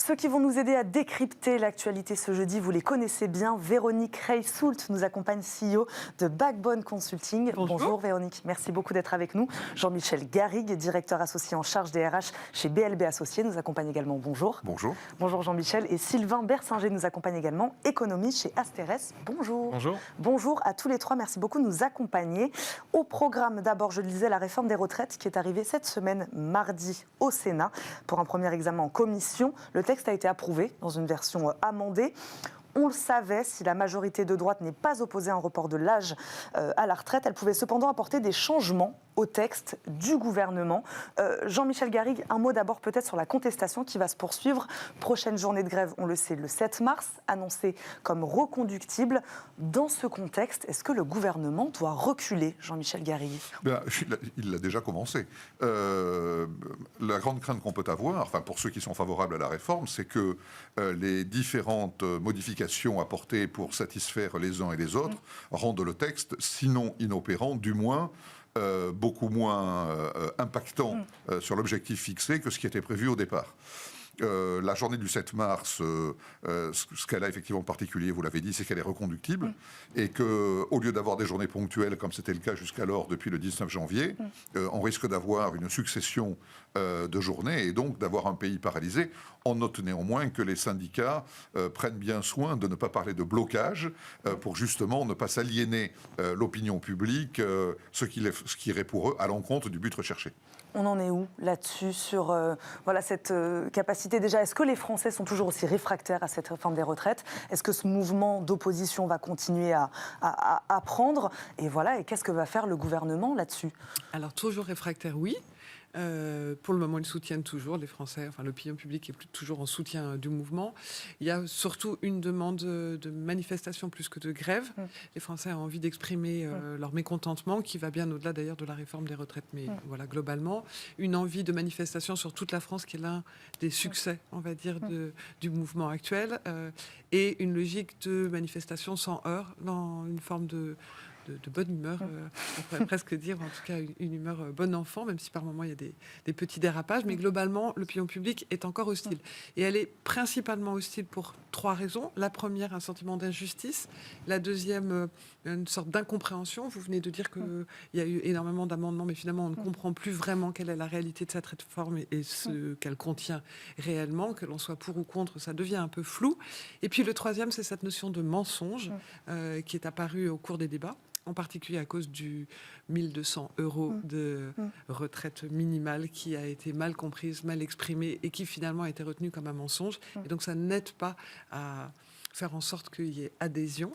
ceux qui vont nous aider à décrypter l'actualité ce jeudi, vous les connaissez bien. Véronique Rey-Soult nous accompagne, CEO de Backbone Consulting. Bonjour Véronique, merci beaucoup d'être avec nous. Jean-Michel Garrigue, directeur associé en charge des RH chez BLB Associés, nous accompagne également. Bonjour. Bonjour. Bonjour Jean-Michel. Et Sylvain Bersinger nous accompagne également, économiste chez Asterès. Bonjour. Bonjour. Bonjour à tous les trois, merci beaucoup de nous accompagner. Au programme, d'abord, je le disais, la réforme des retraites qui est arrivée cette semaine, mardi, au Sénat, pour un premier examen en commission. Le texte a été approuvé dans une version amendée. On le savait, si la majorité de droite n'est pas opposée à un report de l'âge à la retraite, elle pouvait cependant apporter des changements au texte du gouvernement. Jean-Michel Garrigue, un mot d'abord peut-être sur la contestation qui va se poursuivre. Prochaine journée de grève, on le sait, le 7 mars, annoncée comme reconductible. Dans ce contexte, est-ce que le gouvernement doit reculer, Jean-Michel Garrigue ? Il l'a déjà commencé. La grande crainte qu'on peut avoir, enfin pour ceux qui sont favorables à la réforme, c'est que les différentes modifications apportées pour satisfaire les uns et les autres rendent le texte, sinon inopérant, du moins beaucoup moins impactant sur l'objectif fixé que ce qui était prévu au départ. La journée du 7 mars, ce qu'elle a effectivement de particulier, vous l'avez dit, c'est qu'elle est reconductible et qu'au lieu d'avoir des journées ponctuelles, comme c'était le cas jusqu'alors depuis le 19 janvier, on risque d'avoir une succession de journées et donc d'avoir un pays paralysé. On note néanmoins que les syndicats prennent bien soin de ne pas parler de blocage pour justement ne pas s'aliéner l'opinion publique, ce qui irait pour eux à l'encontre du but recherché. On en est où là-dessus sur cette capacité déjà? Est-ce que les Français sont toujours aussi réfractaires à cette réforme des retraites? Est-ce que ce mouvement d'opposition va continuer à prendre? Et qu'est-ce que va faire le gouvernement là-dessus? Alors toujours réfractaire, oui. Pour le moment, ils soutiennent toujours, les Français, enfin l'opinion publique est toujours en soutien du mouvement. Il y a surtout une demande de manifestation plus que de grève. Les Français ont envie d'exprimer leur mécontentement, qui va bien au-delà d'ailleurs de la réforme des retraites, mais voilà, globalement, une envie de manifestation sur toute la France, qui est l'un des succès, on va dire, du mouvement actuel, et une logique de manifestation sans heurts, dans une forme de bonne humeur, on pourrait presque dire, en tout cas une humeur bon enfant, même si par moments il y a des petits dérapages, mais globalement l'opinion publique est encore hostile. Et elle est principalement hostile pour trois raisons. La première, un sentiment d'injustice. La deuxième, une sorte d'incompréhension. Vous venez de dire qu'il y a eu énormément d'amendements, mais finalement on ne comprend plus vraiment quelle est la réalité de cette réforme et ce qu'elle contient réellement. Que l'on soit pour ou contre, ça devient un peu flou. Et puis le troisième, c'est cette notion de mensonge qui est apparue au cours des débats, en particulier à cause du 1 200 € de retraite minimale qui a été mal comprise, mal exprimée et qui finalement a été retenue comme un mensonge. Et donc ça n'aide pas à faire en sorte qu'il y ait adhésion.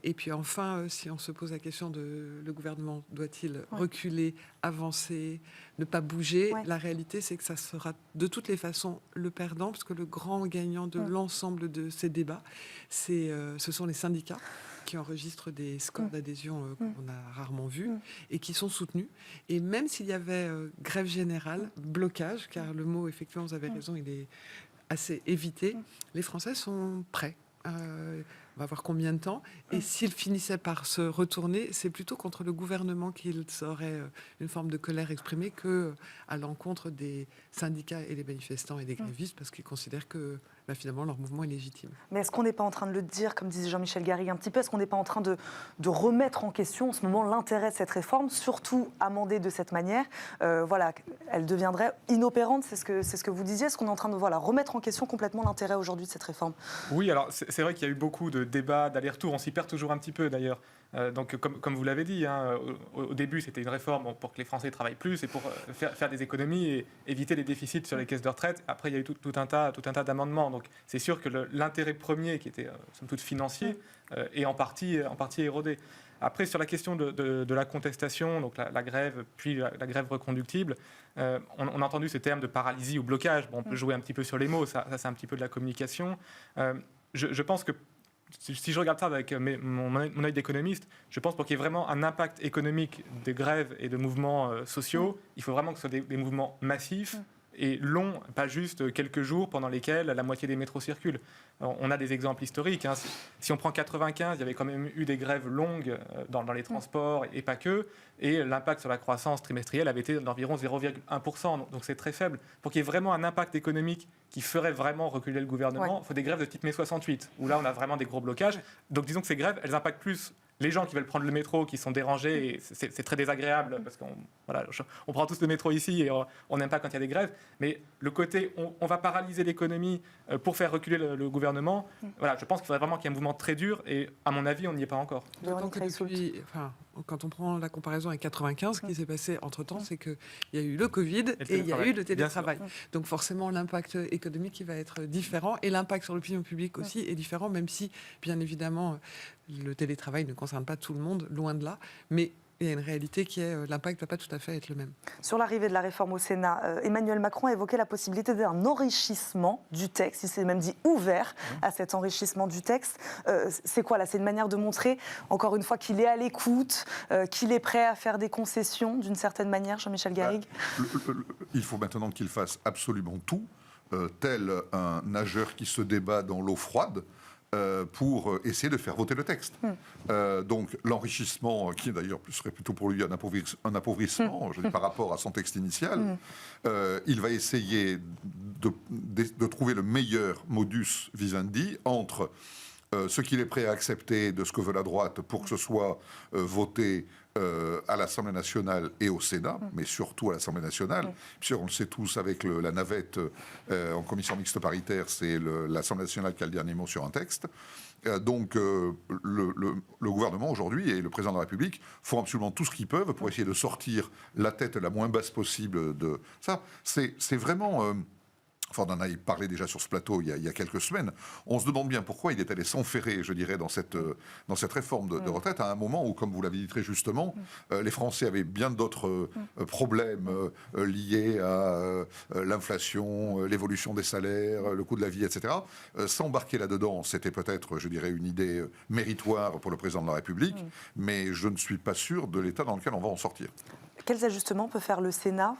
Et puis enfin, si on se pose la question de le gouvernement doit-il reculer, avancer, ne pas bouger, la réalité c'est que ça sera de toutes les façons le perdant, parce que le grand gagnant de l'ensemble de ces débats, ce sont les syndicats, qui enregistrent des scores d'adhésion qu'on a rarement vus et qui sont soutenus. Et même s'il y avait grève générale, blocage, car le mot, effectivement, vous avez raison, il est assez évité, les Français sont prêts. On va voir combien de temps. Et s'ils finissaient par se retourner, c'est plutôt contre le gouvernement qu'ils auraient une forme de colère exprimée que à l'encontre des syndicats et des manifestants et des grévistes, parce qu'ils considèrent que finalement leur mouvement est légitime. Mais est-ce qu'on n'est pas en train de le dire, comme disait Jean-Michel Garrigue un petit peu, est-ce qu'on n'est pas en train de remettre en question en ce moment l'intérêt de cette réforme, surtout amendée de cette manière, elle deviendrait inopérante, c'est ce que vous disiez. Est-ce qu'on est en train de remettre en question complètement l'intérêt aujourd'hui de cette réforme? Oui, alors c'est vrai qu'il y a eu beaucoup de débats, d'allers-retours, on s'y perd toujours un petit peu d'ailleurs. Donc comme vous l'avez dit, au début c'était une réforme pour que les Français travaillent plus et pour faire des économies et éviter les déficits sur les caisses de retraite. Après il y a eu tout un tas d'amendements. Donc c'est sûr que l'intérêt premier, qui était somme toute financier, est en partie érodé. Après, sur la question de la contestation, donc la grève, puis la grève reconductible, on a entendu ce terme de paralysie ou blocage. Bon, on peut jouer un petit peu sur les mots, ça c'est un petit peu de la communication. Je pense que si je regarde ça avec mon œil d'économiste, je pense pour qu'il y ait vraiment un impact économique des grèves et de mouvements sociaux, il faut vraiment que ce soit des mouvements massifs et longs, pas juste quelques jours pendant lesquels la moitié des métros circulent. On a des exemples historiques. Hein. Si on prend 95, il y avait quand même eu des grèves longues dans les transports et pas que. Et l'impact sur la croissance trimestrielle avait été d'environ 0,1%. Donc c'est très faible. Pour qu'il y ait vraiment un impact économique qui ferait vraiment reculer le gouvernement, il faut des grèves de type mai 68, où là on a vraiment des gros blocages. Donc disons que ces grèves, elles impactent plus les gens qui veulent prendre le métro, qui sont dérangés, et c'est très désagréable, parce on prend tous le métro ici et on n'aime pas quand il y a des grèves, mais le côté on va paralyser l'économie pour faire reculer le gouvernement, voilà, je pense qu'il faudrait vraiment qu'il y ait un mouvement très dur, et à mon avis, on n'y est pas encore. Quand on prend la comparaison avec 95, ce qui s'est passé entre-temps, c'est qu'il y a eu le Covid et il y a eu le télétravail. Donc forcément, l'impact économique il va être différent, et l'impact sur l'opinion publique aussi est différent, même si, bien évidemment, le télétravail ne concerne pas tout le monde, loin de là, mais il y a une réalité qui est l'impact ne va pas tout à fait être le même. Sur l'arrivée de la réforme au Sénat, Emmanuel Macron a évoqué la possibilité d'un enrichissement du texte. Il s'est même dit ouvert à cet enrichissement du texte. C'est quoi là? C'est une manière de montrer, encore une fois, qu'il est à l'écoute, qu'il est prêt à faire des concessions d'une certaine manière, Jean-Michel Garrigue? Il faut maintenant qu'il fasse absolument tout, tel un nageur qui se débat dans l'eau froide, pour essayer de faire voter le texte. Donc l'enrichissement, qui d'ailleurs serait plutôt pour lui un appauvrissement je dis, par rapport à son texte initial, il va essayer de trouver le meilleur modus vivendi entre ce qu'il est prêt à accepter de ce que veut la droite pour que ce soit voté à l'Assemblée nationale et au Sénat, mais surtout à l'Assemblée nationale, puisque on le sait tous avec la navette en commission mixte paritaire, c'est l'Assemblée nationale qui a le dernier mot sur un texte. Donc le gouvernement aujourd'hui et le président de la République font absolument tout ce qu'ils peuvent pour essayer de sortir la tête la moins basse possible de ça. C'est vraiment... Enfin, on en a parlé déjà sur ce plateau il y a quelques semaines. On se demande bien pourquoi il est allé s'enferrer, je dirais, dans cette réforme de retraite à un moment où, comme vous l'avez dit très justement, les Français avaient bien d'autres problèmes liés à l'inflation, l'évolution des salaires, le coût de la vie, etc. S'embarquer là-dedans, c'était peut-être, je dirais, une idée méritoire pour le président de la République, mais je ne suis pas sûr de l'état dans lequel on va en sortir. Quels ajustements peut faire le Sénat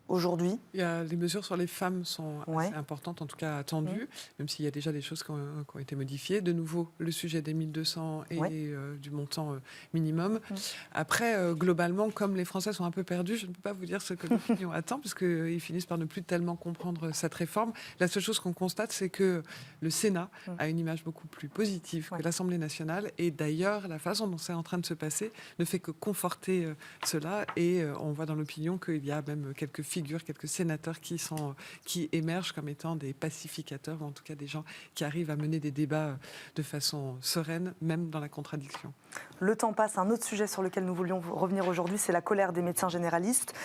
aujourd'hui? Les mesures sur les femmes sont assez importantes, en tout cas attendues, même s'il y a déjà des choses qui ont été modifiées. De nouveau, le sujet des 1200 et du montant minimum. Après, globalement, comme les Français sont un peu perdus, je ne peux pas vous dire ce que l'opinion attend, parce qu'ils finissent par ne plus tellement comprendre cette réforme. La seule chose qu'on constate, c'est que le Sénat a une image beaucoup plus positive que l'Assemblée nationale. Et d'ailleurs, la façon dont c'est en train de se passer ne fait que conforter cela. Et on voit dans l'opinion qu'il y a même quelques sénateurs qui émergent comme étant des pacificateurs, ou en tout cas des gens qui arrivent à mener des débats de façon sereine, même dans la contradiction. Le temps passe. Un autre sujet sur lequel nous voulions revenir aujourd'hui, c'est la colère des médecins généralistes.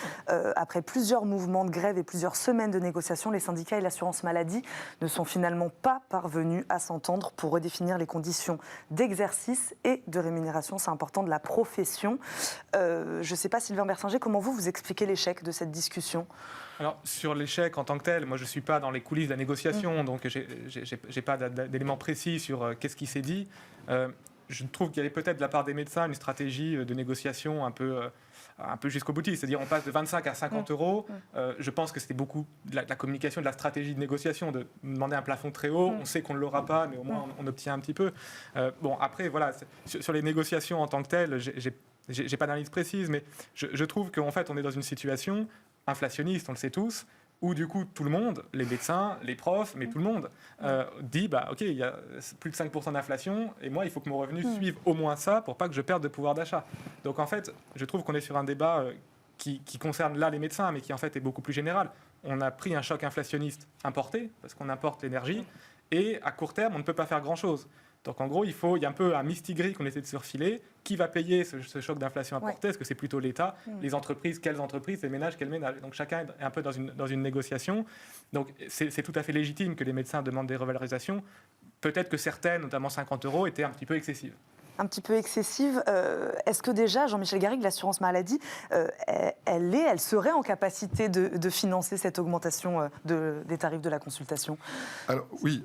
Après plusieurs mouvements de grève et plusieurs semaines de négociations, les syndicats et l'assurance maladie ne sont finalement pas parvenus à s'entendre pour redéfinir les conditions d'exercice et de rémunération. C'est important, de la profession. Je ne sais pas, Sylvain Bersinger, comment vous expliquez l'échec de cette discussion? Alors, sur l'échec en tant que tel, moi je ne suis pas dans les coulisses de la négociation, donc je n'ai pas d'éléments précis sur qu'est-ce qui s'est dit. Je trouve qu'il y avait peut-être de la part des médecins une stratégie de négociation un peu jusqu'au boutiste. C'est-à-dire on passe de 25 à 50 euros. Je pense que c'était beaucoup de la communication, de la stratégie de négociation, de demander un plafond très haut. On sait qu'on ne l'aura pas, mais au moins on obtient un petit peu. Bon, après, voilà, sur les négociations en tant que telles, j'ai pas d'analyse précise, mais je trouve qu'en fait on est dans une situation inflationniste, on le sait tous, où du coup tout le monde, les médecins, les profs, mais tout le monde dit ok, il y a plus de 5% d'inflation et moi il faut que mon revenu suive au moins ça pour pas que je perde de pouvoir d'achat. Donc en fait, je trouve qu'on est sur un débat qui concerne là les médecins, mais qui en fait est beaucoup plus général. On a pris un choc inflationniste importé parce qu'on importe l'énergie et à court terme on ne peut pas faire grand-chose. Donc en gros, il y a un peu un mistigris qu'on essaie de se refiler. Qui va payer ce choc d'inflation importé? Est-ce que c'est plutôt l'État? Les entreprises? Quelles entreprises? Les ménages? Quels ménages? Donc chacun est un peu dans une négociation. Donc c'est tout à fait légitime que les médecins demandent des revalorisations. Peut-être que certaines, notamment 50 euros, étaient un petit peu excessives. Un petit peu excessive. Est-ce que déjà, Jean-Michel Garrigue, l'assurance maladie, elle serait en capacité de financer cette augmentation des tarifs de la consultation? Alors oui,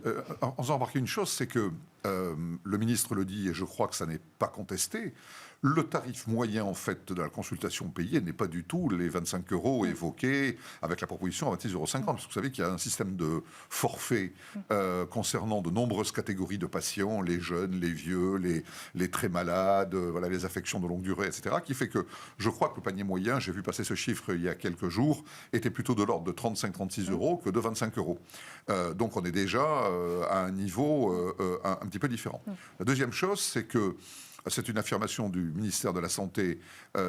on s'en remarque une chose, c'est que le ministre le dit, et je crois que ça n'est pas contesté, le tarif moyen, en fait, de la consultation payée n'est pas du tout les 25 € évoqués avec la proposition à 26,50 €. Parce que vous savez qu'il y a un système de forfait concernant de nombreuses catégories de patients, les jeunes, les vieux, les très malades, voilà, les affections de longue durée, etc., qui fait que je crois que le panier moyen, j'ai vu passer ce chiffre il y a quelques jours, était plutôt de l'ordre de 35-36 € que de 25 €. Donc on est déjà à un niveau un petit peu différent. La deuxième chose, c'est que c'est une affirmation du ministère de la Santé,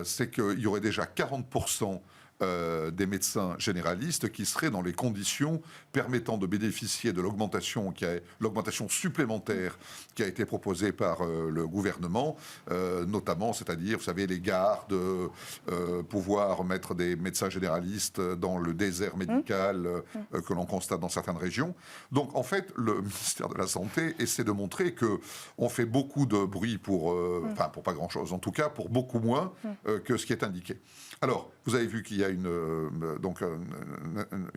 c'est qu'il y aurait déjà 40% des médecins généralistes qui seraient dans les conditions permettant de bénéficier de l'augmentation supplémentaire qui a été proposée par le gouvernement, notamment, c'est-à-dire, vous savez, les gardes, pouvoir mettre des médecins généralistes dans le désert médical que l'on constate dans certaines régions. Donc, en fait, le ministère de la Santé essaie de montrer qu'on fait beaucoup de bruit pour pas grand-chose, en tout cas pour beaucoup moins que ce qui est indiqué. Alors, vous avez vu qu'il y a une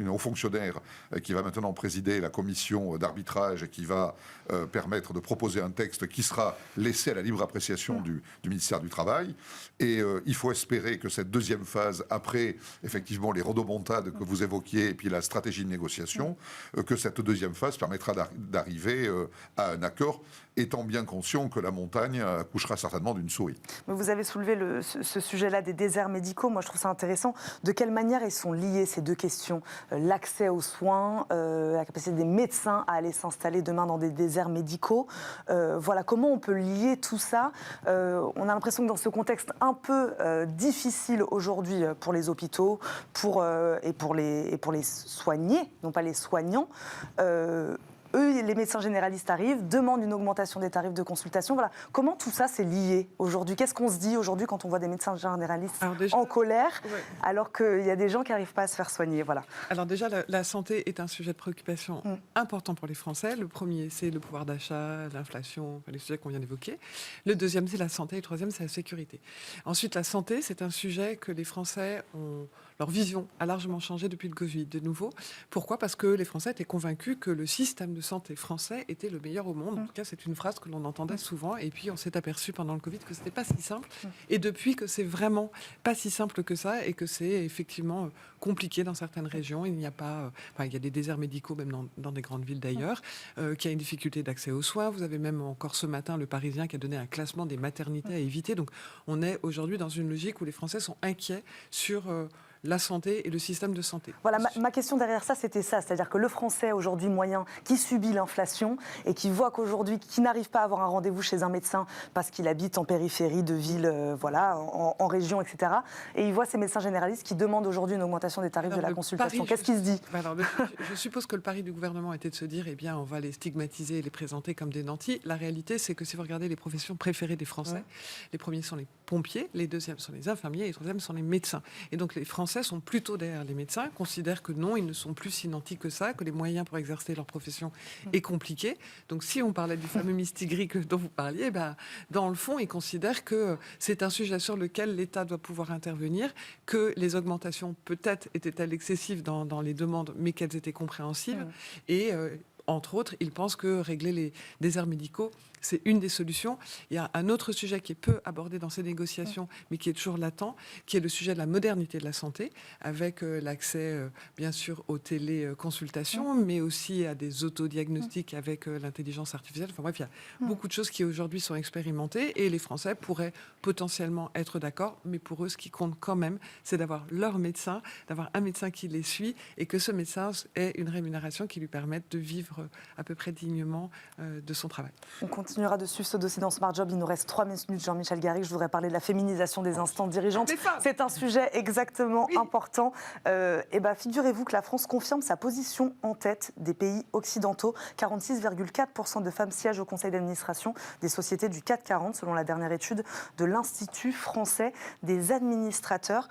haut fonctionnaire qui va maintenant présider la commission d'arbitrage et qui va permettre de proposer un texte qui sera laissé à la libre appréciation du ministère du Travail. Et il faut espérer que cette deuxième phase, après effectivement les rodomontades que vous évoquiez et puis la stratégie de négociation, que cette deuxième phase permettra d'arriver à un accord, étant bien conscient que la montagne accouchera certainement d'une souris. Mais vous avez soulevé ce sujet-là des déserts médicaux. Moi, je trouve ça intéressant. De quelle manière ils sont liés, ces deux questions ? L'accès aux soins, la capacité des médecins à aller s'installer demain dans des déserts médicaux. Voilà, comment on peut lier tout ça ? On a l'impression que dans ce contexte un peu difficile aujourd'hui pour les hôpitaux et pour les soignés, non pas les soignants, eux, les médecins généralistes arrivent, demandent une augmentation des tarifs de consultation. Voilà. Comment tout ça s'est lié aujourd'hui ? Qu'est-ce qu'on se dit aujourd'hui quand on voit des médecins généralistes en colère, alors qu'il y a des gens qui n'arrivent pas à se faire soigner ? Voilà. Alors déjà, la santé est un sujet de préoccupation important pour les Français. Le premier, c'est le pouvoir d'achat, l'inflation, les sujets qu'on vient d'évoquer. Le deuxième, c'est la santé. Et le troisième, c'est la sécurité. Ensuite, la santé, c'est un sujet que les Français ont... Leur vision a largement changé depuis le Covid, de nouveau. Pourquoi ? Parce que les Français étaient convaincus que le système de santé français était le meilleur au monde. En tout cas, c'est une phrase que l'on entendait souvent. Et puis, on s'est aperçu pendant le Covid que c'était pas si simple. Et depuis que c'est vraiment pas si simple que ça et que c'est effectivement compliqué dans certaines régions. Il n'y a pas... il y a des déserts médicaux, même dans des grandes villes d'ailleurs, qui a une difficulté d'accès aux soins. Vous avez même encore ce matin le Parisien qui a donné un classement des maternités à éviter. Donc, on est aujourd'hui dans une logique où les Français sont inquiets sur... la santé et le système de santé. Voilà, ma question derrière ça, c'était ça. C'est-à-dire que le Français, aujourd'hui moyen, qui subit l'inflation et qui voit qu'aujourd'hui, qui n'arrive pas à avoir un rendez-vous chez un médecin parce qu'il habite en périphérie de ville, en région, etc. Et il voit ces médecins généralistes qui demandent aujourd'hui une augmentation des tarifs de la consultation. Qu'est-ce qu'il se dit ? Je suppose que le pari du gouvernement était de se dire, on va les stigmatiser et les présenter comme des nantis. La réalité, c'est que si vous regardez les professions préférées des Français, les premiers sont les pompiers, les deuxièmes sont les infirmiers et les troisièmes sont les médecins. Et donc les Français sont plutôt derrière les médecins, considèrent que non, ils ne sont plus si nantis que ça, que les moyens pour exercer leur profession est compliqué. Donc si on parlait du fameux mistigris dont vous parliez, dans le fond, ils considèrent que c'est un sujet sur lequel l'État doit pouvoir intervenir, que les augmentations peut-être étaient-elles excessives dans les demandes, mais qu'elles étaient compréhensibles. Et entre autres, ils pensent que régler les déserts médicaux, c'est une des solutions. Il y a un autre sujet qui est peu abordé dans ces négociations, mais qui est toujours latent, qui est le sujet de la modernité de la santé, avec l'accès, bien sûr, aux téléconsultations, mais aussi à des autodiagnostics avec l'intelligence artificielle. Enfin bref, il y a beaucoup de choses qui aujourd'hui sont expérimentées et les Français pourraient potentiellement être d'accord, mais pour eux, ce qui compte quand même, c'est d'avoir leur médecin, d'avoir un médecin qui les suit et que ce médecin ait une rémunération qui lui permette de vivre à peu près dignement de son travail. On continuera de suivre ce dossier dans Smart Job. Il nous reste 3 minutes, Jean-Michel Garrigue. Je voudrais parler de la féminisation des instances dirigeantes. C'est un sujet exactement important. Figurez-vous que la France confirme sa position en tête des pays occidentaux. 46,4% de femmes siègent au conseil d'administration des sociétés du CAC 40, selon la dernière étude de l'Institut français des administrateurs.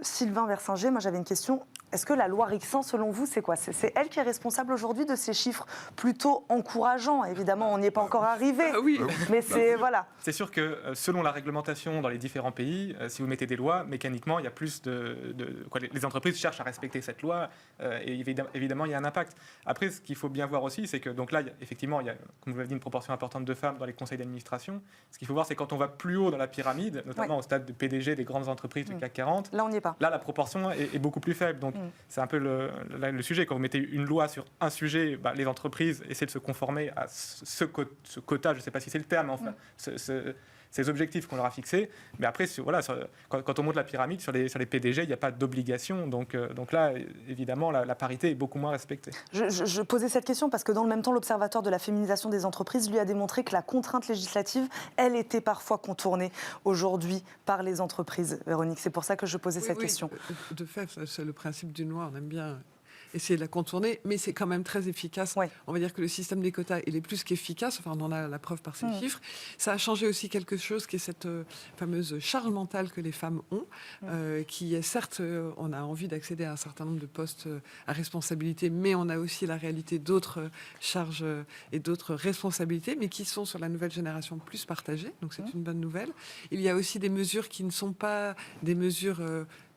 Sylvain Versinger, moi j'avais une question. Est-ce que la loi Rixin, selon vous, c'est quoi? C'est elle qui est responsable aujourd'hui de ces chiffres plutôt encourageants. Évidemment, on n'y est pas encore arrivé. Ah oui. Mais c'est, voilà. C'est sûr que selon la réglementation dans les différents pays, si vous mettez des lois, mécaniquement, il y a plus les entreprises cherchent à respecter cette loi et évidemment, il y a un impact. Après, ce qu'il faut bien voir aussi, c'est que donc là, effectivement, il y a, comme vous l'avez dit, une proportion importante de femmes dans les conseils d'administration. Ce qu'il faut voir, c'est quand on va plus haut dans la pyramide, notamment au stade de PDG des grandes entreprises du CAC 40. Là, on n'y est pas. Là, la proportion est beaucoup plus faible. Donc, c'est un peu le sujet. Quand vous mettez une loi sur un sujet, les entreprises essaient de se conformer à ce quota, je ne sais pas si c'est le terme, mais enfin, ces objectifs qu'on leur a fixés. Mais après, quand on monte la pyramide, sur les PDG, il n'y a pas d'obligation. Donc là, évidemment, la parité est beaucoup moins respectée. Je posais cette question parce que dans le même temps, l'Observatoire de la féminisation des entreprises lui a démontré que la contrainte législative, elle était parfois contournée aujourd'hui par les entreprises. Véronique, c'est pour ça que je posais cette question. De fait, c'est le principe d'une loi. On aime bien essayer de la contourner, mais c'est quand même très efficace. Ouais. On va dire que le système des quotas, il est plus qu'efficace, enfin on en a la preuve par ces chiffres. Ça a changé aussi quelque chose qui est cette fameuse charge mentale que les femmes ont, qui est certes, on a envie d'accéder à un certain nombre de postes à responsabilité, mais on a aussi la réalité d'autres charges et d'autres responsabilités, mais qui sont sur la nouvelle génération plus partagées, donc c'est une bonne nouvelle. Il y a aussi des mesures qui ne sont pas des mesures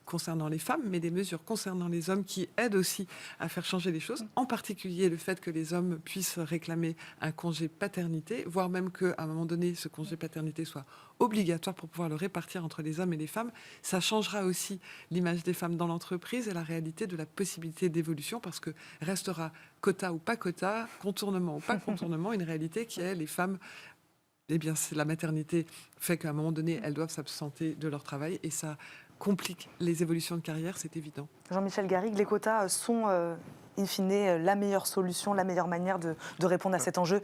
concernant les femmes, mais des mesures concernant les hommes qui aident aussi à faire changer les choses, en particulier le fait que les hommes puissent réclamer un congé paternité, voire même qu'à un moment donné, ce congé paternité soit obligatoire pour pouvoir le répartir entre les hommes et les femmes. Ça changera aussi l'image des femmes dans l'entreprise et la réalité de la possibilité d'évolution, parce que restera quota ou pas quota, contournement ou pas contournement, une réalité qui est les femmes. Eh bien, la maternité fait qu'à un moment donné, elles doivent s'absenter de leur travail et ça complique les évolutions de carrière, c'est évident. Jean-Michel Garrigue, les quotas sont, in fine, la meilleure solution, la meilleure manière de répondre à cet enjeu?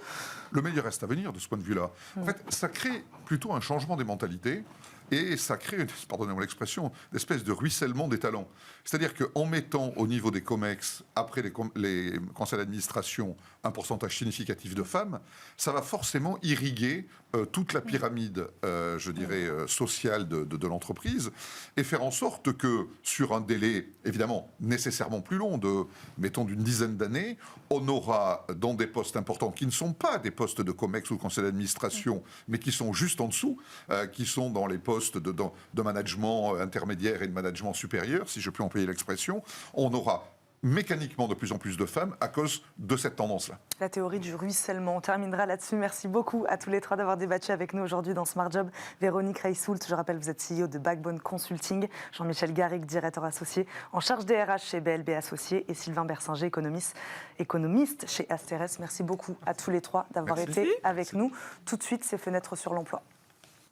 Le meilleur reste à venir de ce point de vue-là. En fait, ça crée plutôt un changement des mentalités et ça crée, pardonnez-moi l'expression, une espèce de ruissellement des talents. C'est-à-dire qu'en mettant au niveau des COMEX, après les conseils d'administration, un pourcentage significatif de femmes, ça va forcément irriguer toute la pyramide, je dirais, sociale de l'entreprise et faire en sorte que, sur un délai, évidemment, nécessairement plus long, mettons d'une dizaine d'années, on aura dans des postes importants qui ne sont pas des postes de COMEX ou de conseil d'administration, mais qui sont juste en dessous, qui sont dans les postes de management intermédiaire et de management supérieur, si je peux employer l'expression, on aura mécaniquement de plus en plus de femmes à cause de cette tendance-là. La théorie du ruissellement. On terminera là-dessus. Merci beaucoup à tous les trois d'avoir débattu avec nous aujourd'hui dans Smart Job. Véronique Reissoult, je rappelle, vous êtes CEO de Backbone Consulting. Jean-Michel Garrigue, directeur associé en charge des RH chez BLB Associés. Et Sylvain Bersinger, économiste chez Asteres. Merci beaucoup à tous les trois d'avoir été avec nous. Tout de suite, c'est Fenêtres sur l'emploi.